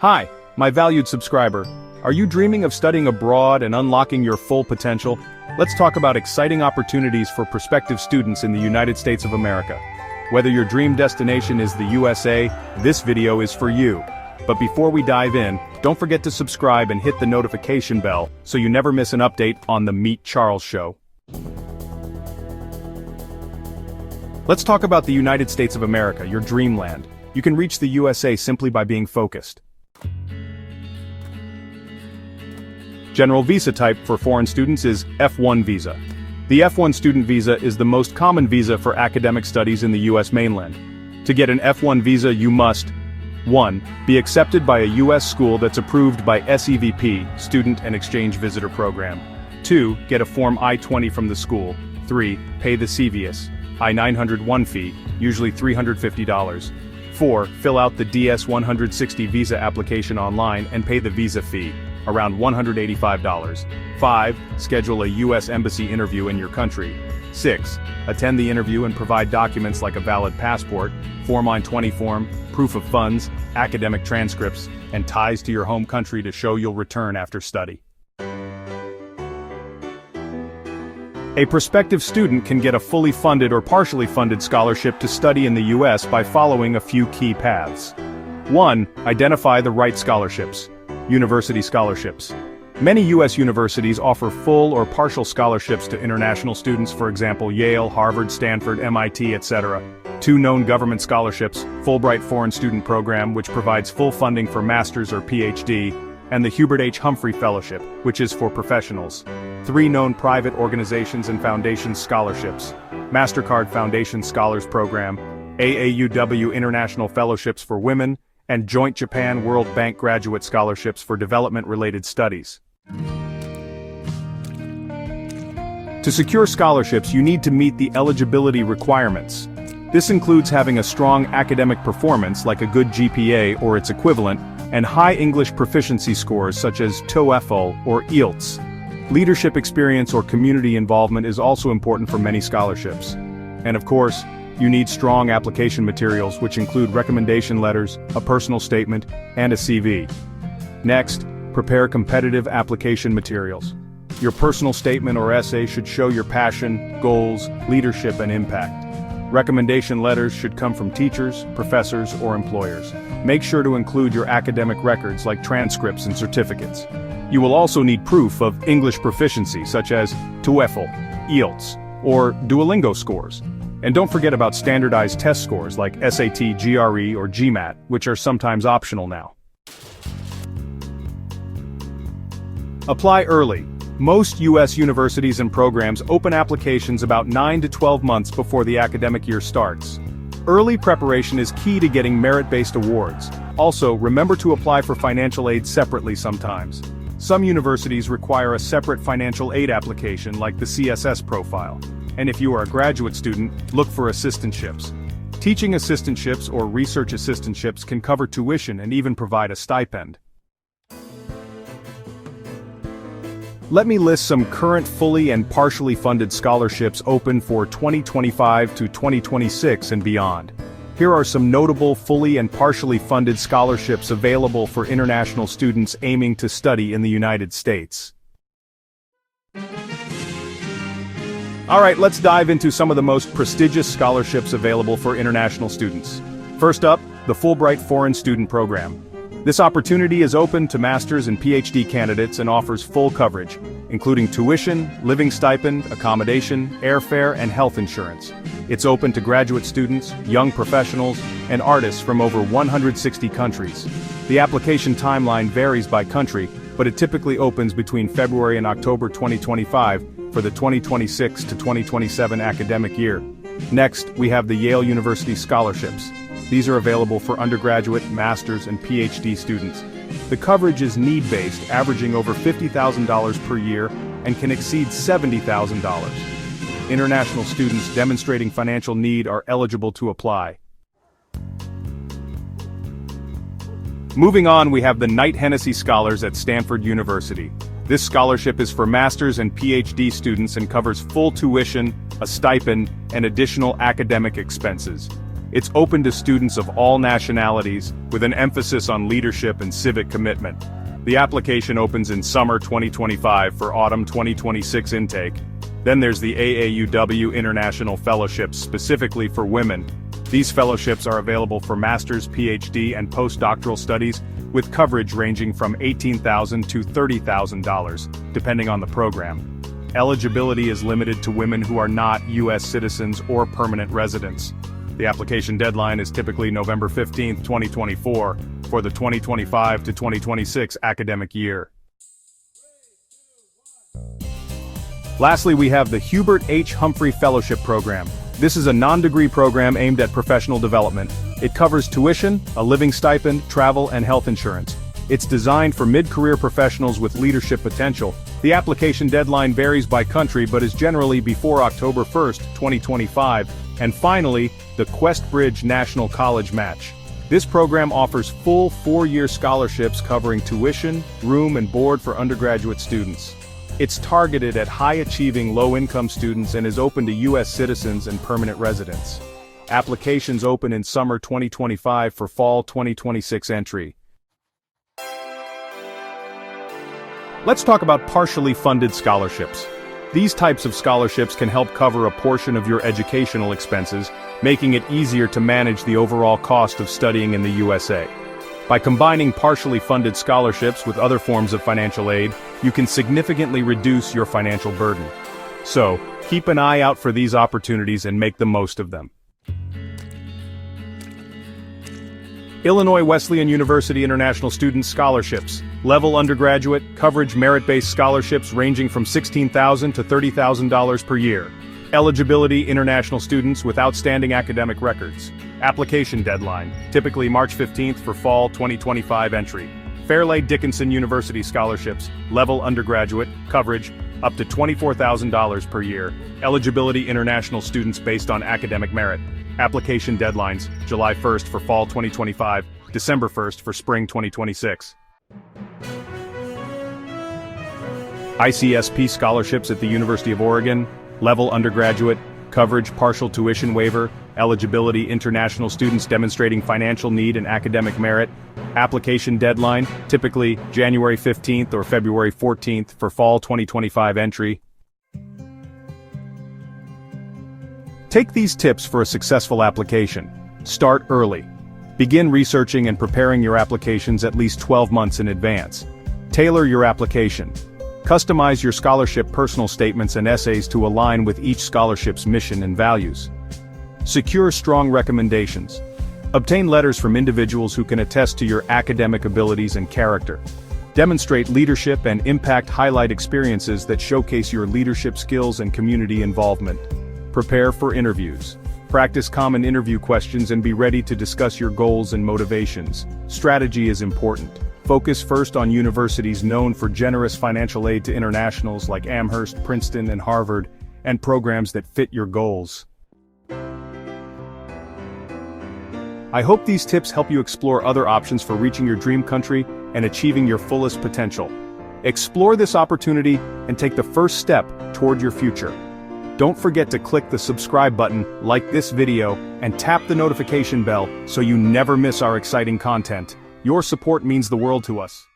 Hi, my valued subscriber. Are you dreaming of studying abroad and unlocking your full potential? Let's talk about exciting opportunities for prospective students in the United States of America. Whether your dream destination is the USA, this video is for you. But before we dive in, don't forget to subscribe and hit the notification bell so you never miss an update on the Meet Charles Show. Let's talk about the United States of America, your dreamland. You can reach the USA simply by being focused. General visa type for foreign students is F1 visa. The F1 student visa is the most common visa for academic studies in the US mainland. To get an F1 visa you must 1. Be accepted by a US school that's approved by SEVP, Student and Exchange Visitor Program. 2. Get a Form I-20 from the school. 3. Pay the CVS I-901 fee, usually $350. 4. Fill out the DS-160 visa application online and pay the visa fee, around $185. 5. Schedule a U.S. Embassy interview in your country. 6. Attend the interview and provide documents like a valid passport, Form I-20 form, proof of funds, academic transcripts, and ties to your home country to show you'll return after study. A prospective student can get a fully funded or partially funded scholarship to study in the U.S. by following a few key paths. 1. Identify the right scholarships. University scholarships. Many U.S. universities offer full or partial scholarships to international students, for example Yale, Harvard, Stanford, MIT, etc. 2 known government scholarships, Fulbright Foreign Student Program, which provides full funding for master's or PhD, and the Hubert H. Humphrey Fellowship, which is for professionals. 3 known private organizations and foundations scholarships, MasterCard Foundation Scholars Program, AAUW International Fellowships for Women, and Joint Japan-World Bank Graduate Scholarships for development-related studies. To secure scholarships, you need to meet the eligibility requirements. This includes having a strong academic performance like a good GPA or its equivalent, and high English proficiency scores such as TOEFL or IELTS. Leadership experience or community involvement is also important for many scholarships. And of course, you need strong application materials which include recommendation letters, a personal statement, and a CV. Next, prepare competitive application materials. Your personal statement or essay should show your passion, goals, leadership, and impact. Recommendation letters should come from teachers, professors, or employers. Make sure to include your academic records like transcripts and certificates. You will also need proof of English proficiency such as TOEFL, IELTS, or Duolingo scores. And don't forget about standardized test scores like SAT, GRE, or GMAT, which are sometimes optional now. Apply early. Most U.S. universities and programs open applications about 9 to 12 months before the academic year starts. Early preparation is key to getting merit-based awards. Also, remember to apply for financial aid separately sometimes. Some universities require a separate financial aid application like the CSS profile. And if you are a graduate student, look for assistantships. Teaching assistantships or research assistantships can cover tuition and even provide a stipend. Let me list some current fully and partially funded scholarships open for 2025 to 2026 and beyond. Here are some notable fully and partially funded scholarships available for international students aiming to study in the United States. Alright, let's dive into some of the most prestigious scholarships available for international students. First up, the Fulbright Foreign Student Program. This opportunity is open to master's and PhD candidates and offers full coverage, including tuition, living stipend, accommodation, airfare, and health insurance. It's open to graduate students, young professionals, and artists from over 160 countries. The application timeline varies by country, but it typically opens between February and October 2025 for the 2026 to 2027 academic year. Next, we have the Yale University Scholarships. These are available for undergraduate, master's, and PhD students. The coverage is need-based, averaging over $50,000 per year, and can exceed $70,000. International students demonstrating financial need are eligible to apply. Moving on, we have the Knight Hennessy Scholars at Stanford University. This scholarship is for master's and PhD students and covers full tuition, a stipend, and additional academic expenses. It's open to students of all nationalities, with an emphasis on leadership and civic commitment. The application opens in summer 2025 for autumn 2026 intake. Then there's the AAUW International Fellowships specifically for women. These fellowships are available for master's, PhD, and postdoctoral studies, with coverage ranging from $18,000 to $30,000, depending on the program. Eligibility is limited to women who are not U.S. citizens or permanent residents. The application deadline is typically November 15, 2024, for the 2025 to 2026 academic year. Lastly, we have the Hubert H. Humphrey Fellowship Program. This is a non-degree program aimed at professional development. It covers tuition, a living stipend, travel, and health insurance. It's designed for mid-career professionals with leadership potential. The application deadline varies by country but is generally before October 1, 2025. And finally, the QuestBridge National College Match. This program offers full 4-year scholarships covering tuition, room, and board for undergraduate students. It's targeted at high-achieving low-income students and is open to U.S. citizens and permanent residents. Applications open in summer 2025 for fall 2026 entry. Let's talk about partially funded scholarships. These types of scholarships can help cover a portion of your educational expenses, making it easier to manage the overall cost of studying in the USA. By combining partially funded scholarships with other forms of financial aid, you can significantly reduce your financial burden. So, keep an eye out for these opportunities and make the most of them. Illinois Wesleyan University International Student Scholarships. Level undergraduate, coverage merit-based scholarships ranging from $16,000 to $30,000 per year. Eligibility international students with outstanding academic records. Application deadline, typically March 15th for fall 2025 entry. Fairleigh Dickinson University Scholarships, level undergraduate, coverage, up to $24,000 per year. Eligibility international students based on academic merit. Application deadlines, July 1st for fall 2025, December 1st for spring 2026. ICSP scholarships at the University of Oregon, level undergraduate, coverage partial tuition waiver, eligibility international students demonstrating financial need and academic merit. Application deadline, typically January 15th or February 14th for fall 2025 entry. Take these tips for a successful application. Start early. Begin researching and preparing your applications at least 12 months in advance. Tailor your application. Customize your scholarship personal statements and essays to align with each scholarship's mission and values. Secure strong recommendations. Obtain letters from individuals who can attest to your academic abilities and character. Demonstrate leadership and impact highlight experiences that showcase your leadership skills and community involvement. Prepare for interviews. Practice common interview questions and be ready to discuss your goals and motivations. Strategy is important. Focus first on universities known for generous financial aid to internationals like Amherst, Princeton, and Harvard, and programs that fit your goals. I hope these tips help you explore other options for reaching your dream country and achieving your fullest potential. Explore this opportunity and take the first step toward your future. Don't forget to click the subscribe button, like this video, and tap the notification bell so you never miss our exciting content. Your support means the world to us.